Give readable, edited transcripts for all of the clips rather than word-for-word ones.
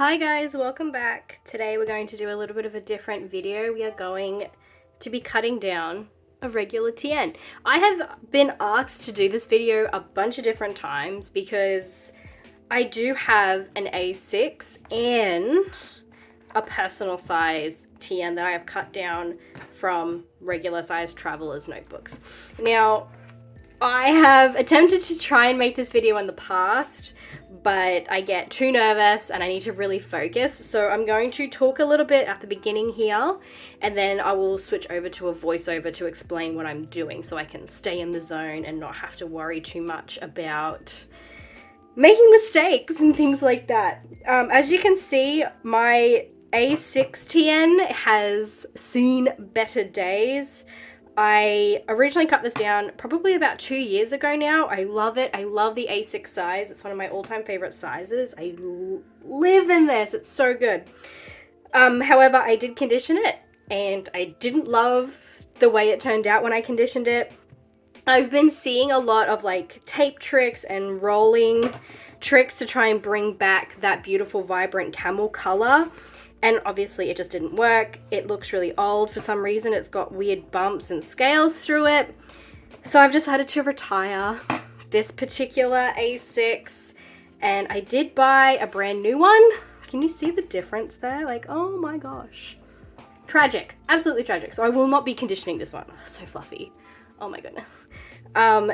Hi guys, welcome back. Today we're going to do a little bit of a different video. We are going to be cutting down a regular TN. I have been asked to do this video a bunch of different times because I do have an A6 and a personal size TN that I have cut down from regular size traveler's notebooks. Now, I have attempted to try and make this video in the past, but I get too nervous and I need to really focus. So I'm going to talk a little bit at the beginning here, and then I will switch over to a voiceover to explain what I'm doing so I can stay in the zone and not have to worry too much about making mistakes and things like that. As you can see, my A6 TN has seen better days. I originally cut this down probably about 2 years ago now. I love it. I love the A6 size. It's one of my all-time favorite sizes. I live in this. It's so good. However, I did condition it and I didn't love the way it turned out when I conditioned it. I've been seeing a lot of like tape tricks and rolling tricks to try and bring back that beautiful vibrant camel color. And obviously it just didn't work. It looks really old for some reason. It's got weird bumps and scales through it. So I've decided to retire this particular A6. And I did buy a brand new one. Can you see the difference there? Like, oh my gosh. Tragic. Absolutely tragic. So I will not be conditioning this one. So fluffy. Oh my goodness.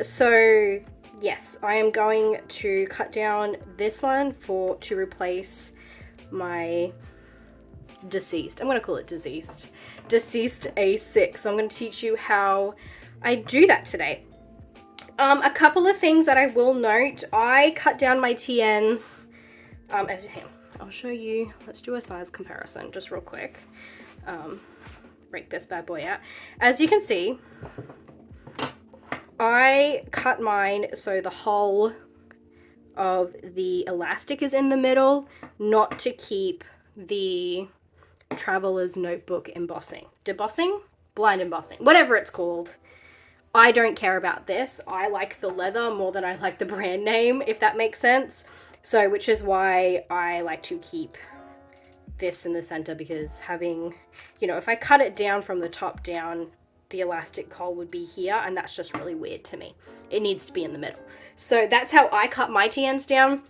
So yes, I am going to cut down this one to replace my deceased. I'm going to call it deceased A6. So I'm going to teach you how I do that today. A couple of things that I will note. I cut down my TNs. I'll show you. Let's do a size comparison just real quick. Break this bad boy out. As you can see, I cut mine so the whole of the elastic is in the middle, not to keep the traveler's notebook embossing, debossing, blind embossing, whatever it's called. I don't care about this. I like the leather more than I like the brand name, if that makes sense. So, which is why I like to keep this in the center, because having, you know, if I cut it down from the top down, the elastic hole would be here, and that's just really weird to me. It needs to be in the middle. So that's how I cut my TNs down.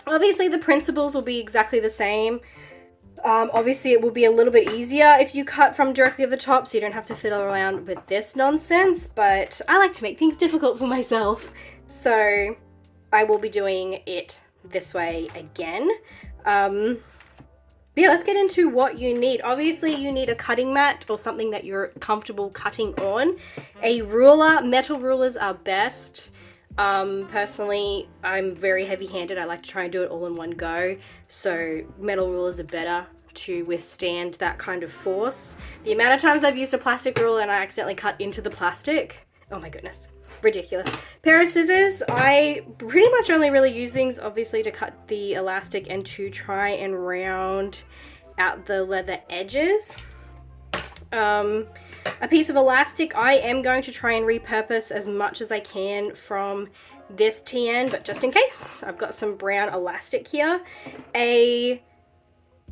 Obviously the principles will be exactly the same. Obviously it will be a little bit easier if you cut from directly at the top, so you don't have to fiddle around with this nonsense, but I like to make things difficult for myself, so I will be doing it this way again. Yeah, let's get into what you need. Obviously you need a cutting mat or something that you're comfortable cutting on. A ruler. Metal rulers are best. Personally, I'm very heavy-handed. I like to try and do it all in one go, so metal rulers are better to withstand that kind of force. The amount of times I've used a plastic ruler and I accidentally cut into the plastic, oh my goodness, ridiculous. Pair of scissors. I pretty much only really use things obviously to cut the elastic and to try and round out the leather edges. A piece of elastic. I am going to try and repurpose as much as I can from this TN, but just in case, I've got some brown elastic here. A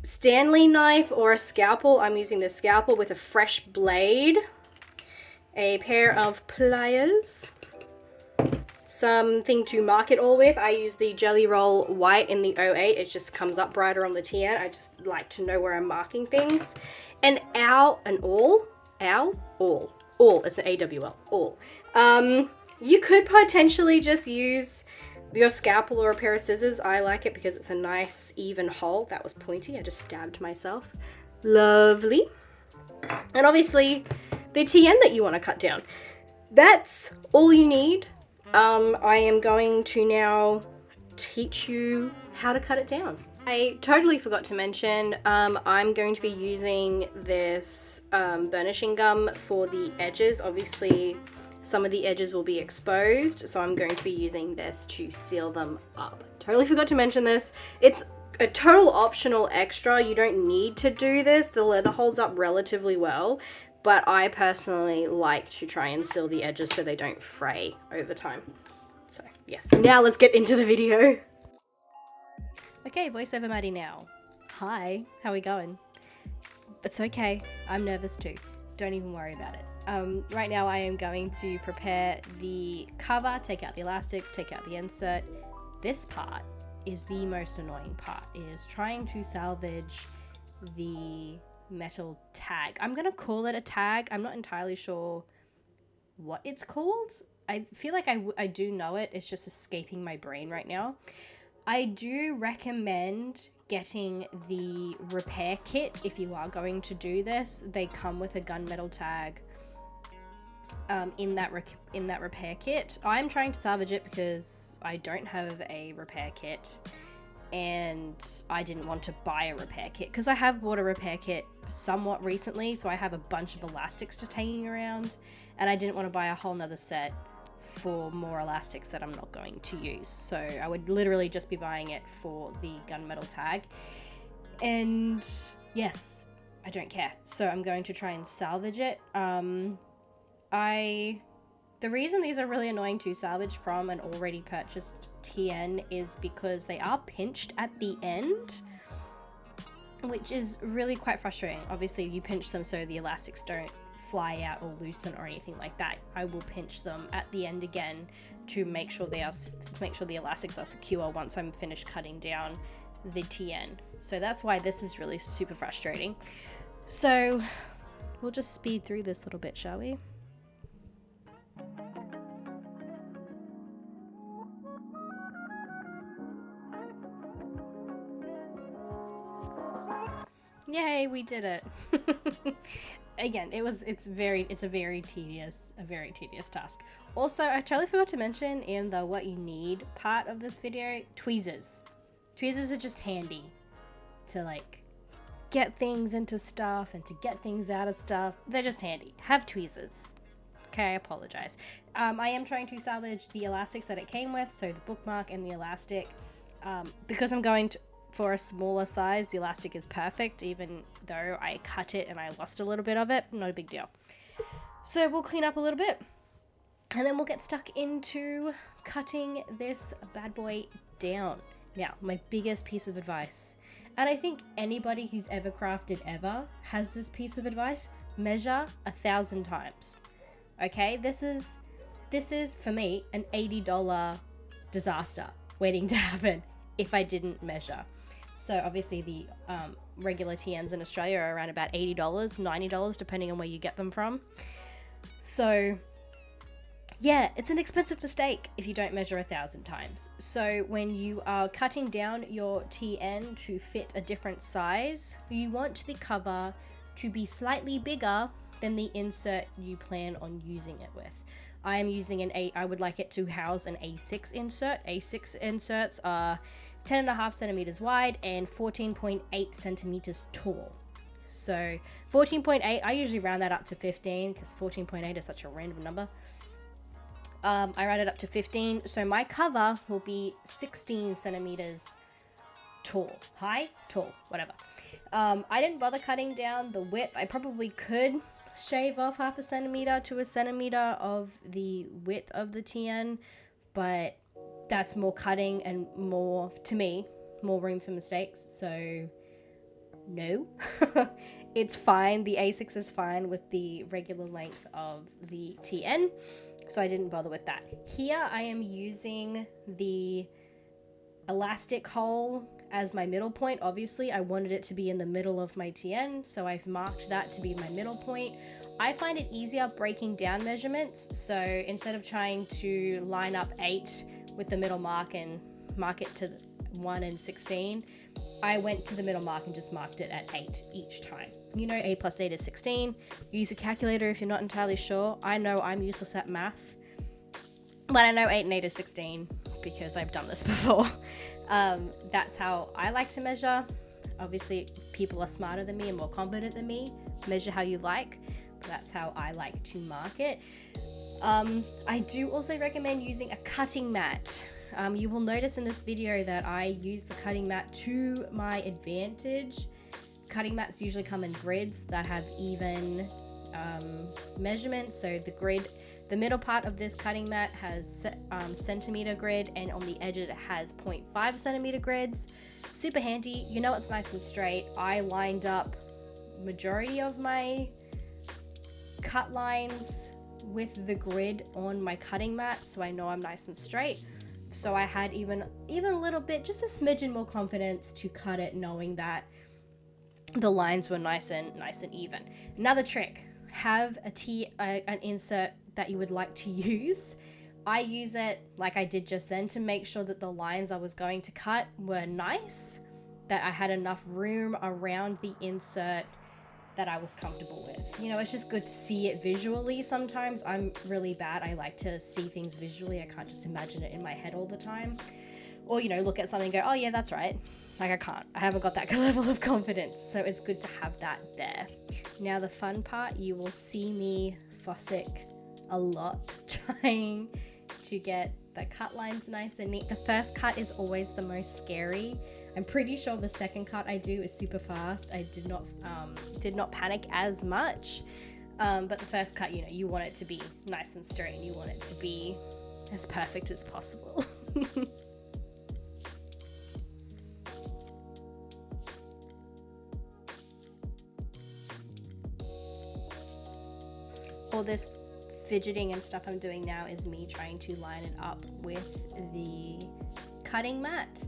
Stanley knife or a scalpel. I'm using the scalpel with a fresh blade. A pair of pliers. Something to mark it all with. I use the Jelly Roll White in the 08. It just comes up brighter on the TN. I just like to know where I'm marking things. An awl, it's an AWL, awl. You could potentially just use your scalpel or a pair of scissors. I like it because it's a nice even hole. That was pointy, I just stabbed myself. Lovely. And obviously the TN that you want to cut down. That's all you need. I am going to now teach you how to cut it down. I totally forgot to mention, I'm going to be using this burnishing gum for the edges. Obviously, some of the edges will be exposed, so I'm going to be using this to seal them up. Totally forgot to mention this. It's a total optional extra. You don't need to do this. The leather holds up relatively well, but I personally like to try and seal the edges so they don't fray over time. So yes, now let's get into the video. Okay, voiceover Maddie now. Hi, how we going? It's okay, I'm nervous too. Don't even worry about it. Right now I am going to prepare the cover, take out the elastics, take out the insert. This part is the most annoying part, is trying to salvage the metal tag. I'm gonna call it a tag. I'm not entirely sure what it's called. I feel like I do know it. It's just escaping my brain right now. I do recommend getting the repair kit if you are going to do this. They come with a gunmetal tag in that repair kit. I'm trying to salvage it because I don't have a repair kit and I didn't want to buy a repair kit because I have bought a repair kit somewhat recently, so I have a bunch of elastics just hanging around and I didn't want to buy a whole nother set for more elastics that I'm not going to use. So I would literally just be buying it for the gunmetal tag. And yes, I don't care. So I'm going to try and salvage it. The reason these are really annoying to salvage from an already purchased TN is because they are pinched at the end, which is really quite frustrating. Obviously you pinch them so the elastics don't fly out or loosen or anything like that. I will pinch them at the end again to make sure the elastics are secure once I'm finished cutting down the TN. So that's why this is really super frustrating. So we'll just speed through this little bit, shall we? Yay, we did it. Again, it's a very tedious task. Also, I totally forgot to mention in the what you need part of this video, tweezers. Tweezers are just handy to like get things into stuff and to get things out of stuff. They're just handy. Have tweezers. Okay, I apologize. I am trying to salvage the elastics that it came with, so the bookmark and the elastic. Because I'm going for a smaller size, the elastic is perfect, even though I cut it and I lost a little bit of it. Not a big deal. So we'll clean up a little bit and then we'll get stuck into cutting this bad boy down. Now, my biggest piece of advice, and I think anybody who's ever crafted ever has this piece of advice: measure 1,000 times. Okay, this is for me an $80 disaster waiting to happen if I didn't measure. So obviously the regular TNs in Australia are around about $80, $90 depending on where you get them from. So yeah, it's an expensive mistake if you don't measure 1,000 times. So when you are cutting down your TN to fit a different size, you want the cover to be slightly bigger than the insert you plan on using it with. I am using I would like it to house an A6 insert. A6 inserts are 10.5 centimeters wide and 14.8 centimeters tall. So 14.8, I usually round that up to 15 because 14.8 is such a random number. I round it up to 15, so my cover will be 16 centimeters tall. High? Tall, whatever. I didn't bother cutting down the width. I probably could shave off 0.5 centimeter to 1 centimeter of the width of the TN, but that's more cutting and more, to me, more room for mistakes. So no. It's fine. The A6 is fine with the regular length of the TN, so I didn't bother with that. Here I am using the elastic hole as my middle point. Obviously I wanted it to be in the middle of my TN, so I've marked that to be my middle point. I find it easier breaking down measurements, so instead of trying to line up 8 with the middle mark and mark it to 1 and 16, I went to the middle mark and just marked it at 8 each time. You know, 8 plus 8 is 16. Use a calculator if you're not entirely sure. I know I'm useless at math, but I know 8 and 8 is 16 because I've done this before. That's how I like to measure. Obviously, people are smarter than me and more competent than me. Measure how you like, but that's how I like to mark it. I do also recommend using a cutting mat. You will notice in this video that I use the cutting mat to my advantage. Cutting mats usually come in grids that have even measurements. So the middle part of this cutting mat has centimeter grid, and on the edge it has 0.5 centimeter grids. Super handy. You know it's nice and straight. I lined up majority of my cut lines with the grid on my cutting mat, so I know I'm nice and straight. So I had even a little bit, just a smidgen more confidence to cut it, knowing that the lines were nice and even. Another trick: have an insert that you would like to use. I use it like I did just then to make sure that the lines I was going to cut were nice, that I had enough room around the insert that I was comfortable with. You know, it's just good to see it visually sometimes. I'm really bad. I like to see things visually. I can't just imagine it in my head all the time. Or, you know, look at something and go, oh yeah, that's right. Like I can't. I haven't got that level of confidence. So it's good to have that there. Now the fun part, you will see me fossick a lot trying to get the cut lines nice and neat. The first cut is always the most scary. I'm pretty sure the second cut I do is super fast. I did not panic as much, but the first cut, you know, you want it to be nice and straight. You want it to be as perfect as possible. All this fidgeting and stuff I'm doing now is me trying to line it up with the cutting mat.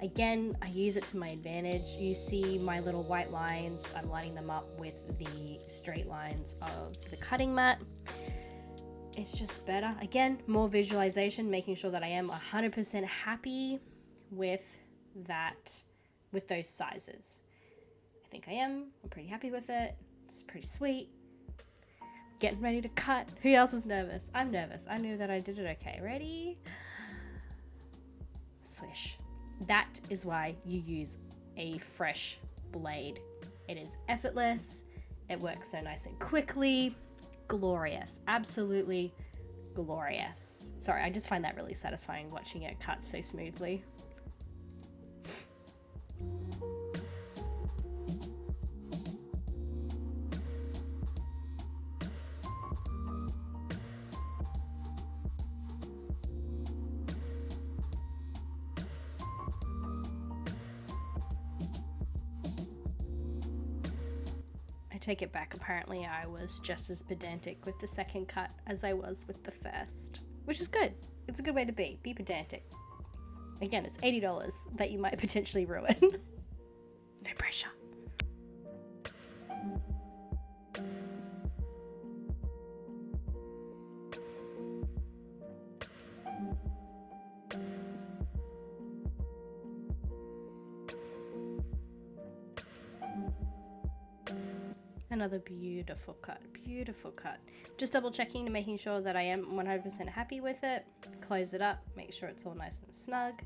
Again, I use it to my advantage. You see my little white lines, I'm lining them up with the straight lines of the cutting mat. It's just better. Again, more visualization, making sure that I am 100% happy with that, with those sizes. I think I am. I'm pretty happy with it. It's pretty sweet. Getting ready to cut. Who else is nervous? I'm nervous. I knew that I did it okay. Ready? Swish. That is why you use a fresh blade. It is effortless. It works so nice and quickly. Glorious. Absolutely glorious. Sorry, I just find that really satisfying watching it cut so smoothly. Take it back, apparently I was just as pedantic with the second cut as I was with the first, which is good. It's a good way to be pedantic. Again, it's $80 that you might potentially ruin. No pressure. Another beautiful cut, beautiful cut. Just double checking to making sure that I am 100% happy with it. Close it up, make sure it's all nice and snug.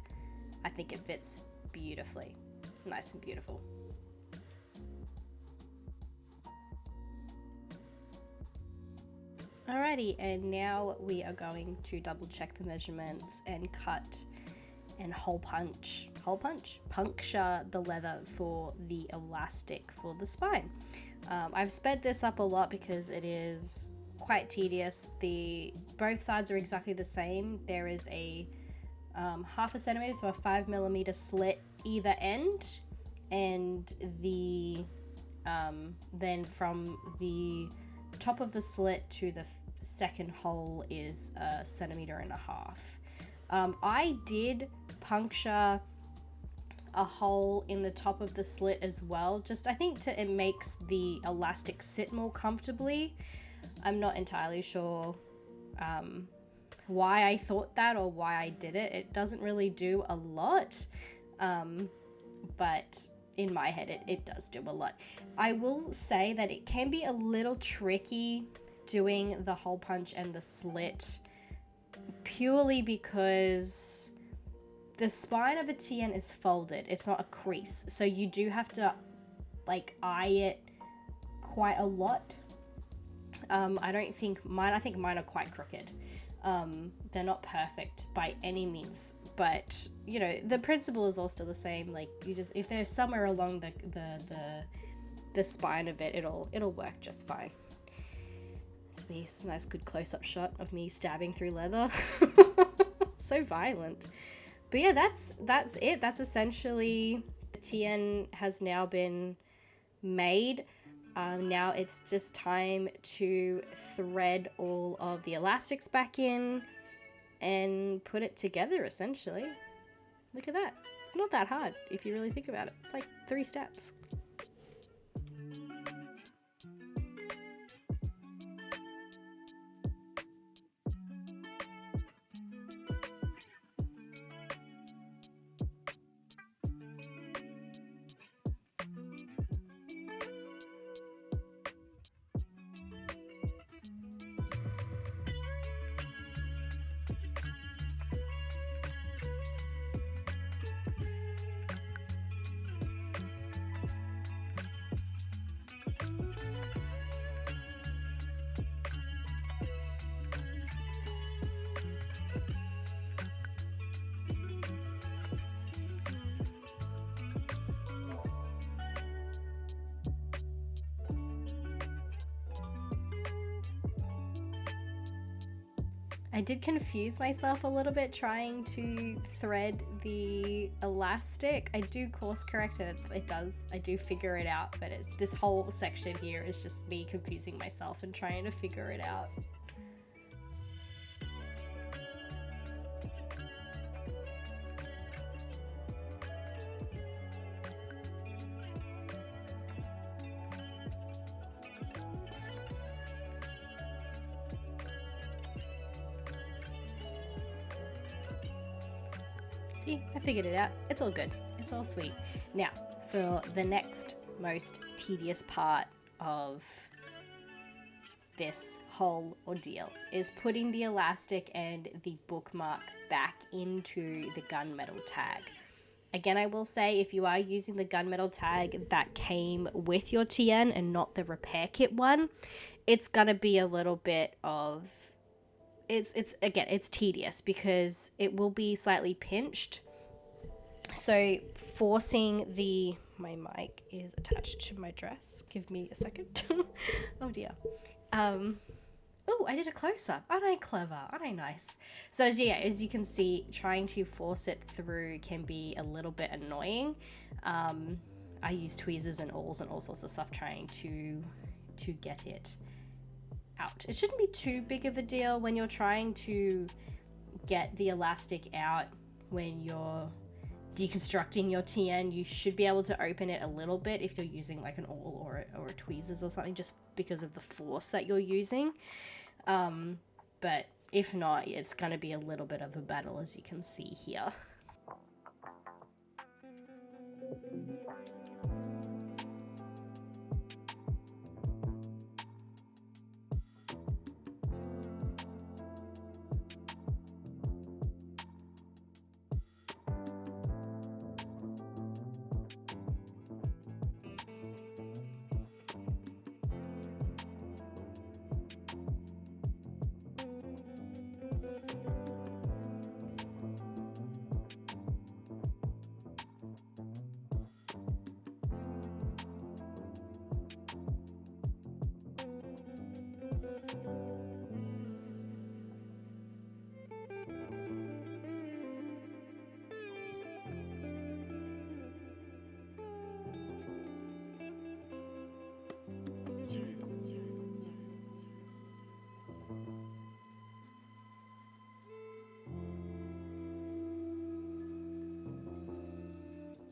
I think it fits beautifully, nice and beautiful. Alrighty, and now we are going to double check the measurements and cut and puncture the leather for the elastic for the spine. I've sped this up a lot because it is quite tedious. Both sides are exactly the same. There is a half a centimeter, so a 5mm slit either end, and then from the top of the slit to the second hole is 1.5 centimeters. I did puncture a hole in the top of the slit as well, just I think it makes the elastic sit more comfortably. I'm not entirely sure why I thought that or why I did it. It doesn't really do a lot, but in my head it does do a lot. I will say that it can be a little tricky doing the hole punch and the slit, purely because the spine of a TN is folded. It's not a crease. So you do have to eye it quite a lot. I think mine are quite crooked. They're not perfect by any means, but you know, the principle is all still the same. Like, you just, if there's somewhere along the spine of it, it'll work just fine. It's me. It's a nice good close-up shot of me stabbing through leather. So violent. But yeah, that's it. That's essentially, the TN has now been made. Now it's just time to thread all of the elastics back in and put it together, essentially. Look at that. It's not that hard if you really think about it. It's like 3 steps. I did confuse myself a little bit trying to thread the elastic. I do course correct it. I do figure it out, but this whole section here is just me confusing myself and trying to figure it out. See, I figured it out. It's all good. It's all sweet. Now, for the next most tedious part of this whole ordeal is putting the elastic and the bookmark back into the gunmetal tag. Again, I will say, if you are using the gunmetal tag that came with your TN and not the repair kit one, it's gonna be a little bit of... It's tedious because it will be slightly pinched. So forcing my mic is attached to my dress. Give me a second. Oh dear. Oh, I did a close-up. Aren't I clever? Aren't I nice? So yeah, as you can see, trying to force it through can be a little bit annoying. I use tweezers and awls and all sorts of stuff trying to get it out. It shouldn't be too big of a deal when you're trying to get the elastic out. When you're deconstructing your TN, you should be able to open it a little bit if you're using like an awl or a tweezers or something, just because of the force that you're using. But if not, it's going to be a little bit of a battle, as you can see here.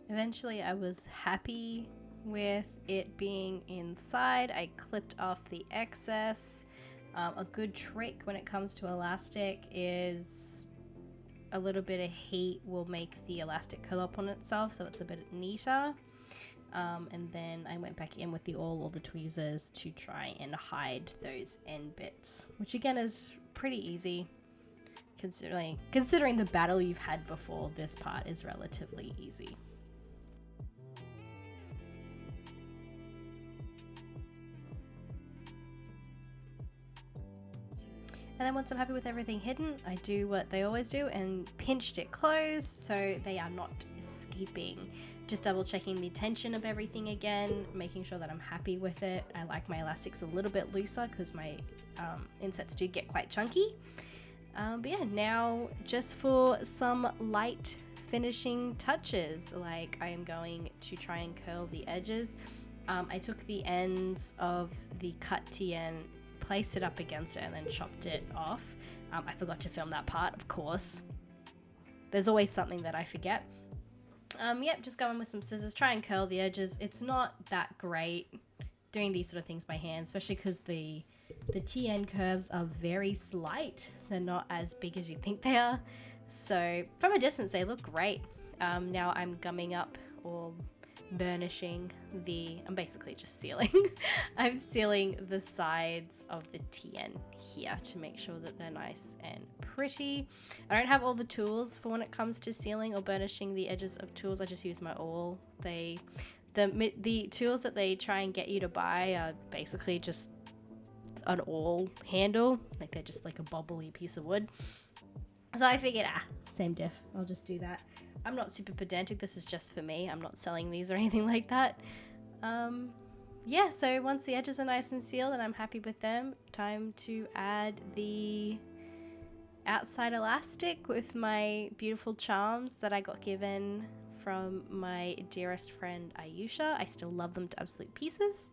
Eventually, I was happy with it being inside. I clipped off the excess. A good trick when it comes to elastic is a little bit of heat will make the elastic curl up on itself, so it's a bit neater. And then I went back in with the awl or the tweezers to try and hide those end bits, which again is pretty easy. Considering the battle you've had before, this part is relatively easy. And then once I'm happy with everything hidden, I do what they always do and pinched it closed so they are not escaping. Just double checking the tension of everything again, making sure that I'm happy with it. I like my elastics a little bit looser because my insets do get quite chunky. But yeah, now just for some light finishing touches. Like I am going to try and curl the edges. I took the ends of the cut TN, placed it up against it, and then chopped it off. I forgot to film that part, of course. There's always something that I forget. Yep, just going with some scissors, try and curl the edges. It's not that great doing these sort of things by hand, especially because the TN curves are very slight. They're not as big as you think they are. So from a distance, they look great. Now I'm gumming up or burnishing I'm basically just sealing. I'm sealing the sides of the TN here to make sure that they're nice and pretty. I don't have all the tools for when it comes to sealing or burnishing the edges of tools. I just use my awl. The tools that they try and get you to buy are basically just an awl handle. Like they're just like a bobbly piece of wood. So I figured, same diff. I'll just do that. I'm not super pedantic. This is just for me. I'm not selling these or anything like that. Yeah, so once the edges are nice and sealed and I'm happy with them, time to add the outside elastic with my beautiful charms that I got given from my dearest friend Ayusha. I still love them to absolute pieces.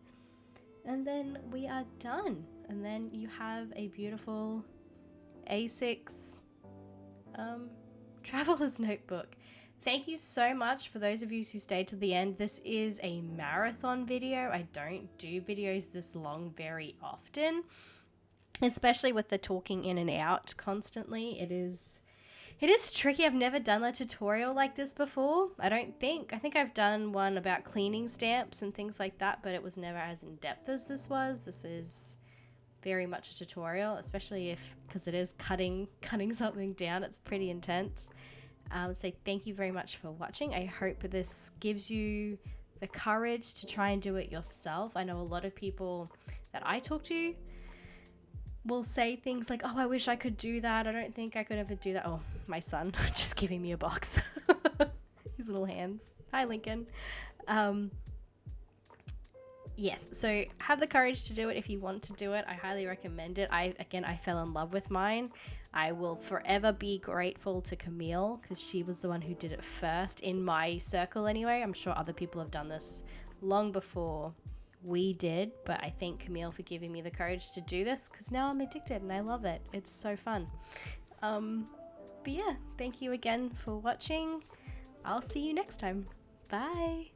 And then we are done. And then you have a beautiful A6 traveler's notebook. Thank you so much for those of you who stayed to the end. This is a marathon video. I don't do videos this long very often, especially with the talking in and out constantly. It is tricky. I've never done a tutorial like this before. I think I've done one about cleaning stamps and things like that, but it was never as in depth as this was. This is very much a tutorial, especially because it is cutting something down. It's pretty intense. So thank you very much for watching. I hope this gives you the courage to try and do it yourself. I know a lot of people that I talk to will say things like, oh, I wish I could do that. I don't think I could ever do that. Oh, my son just giving me a box. His little hands. Hi, Lincoln. Yes, so have the courage to do it if you want to do it. I highly recommend it. I fell in love with mine. I will forever be grateful to Camille because she was the one who did it first in my circle anyway. I'm sure other people have done this long before we did, but I thank Camille for giving me the courage to do this because now I'm addicted and I love it. It's so fun. But yeah, thank you again for watching. I'll see you next time. Bye.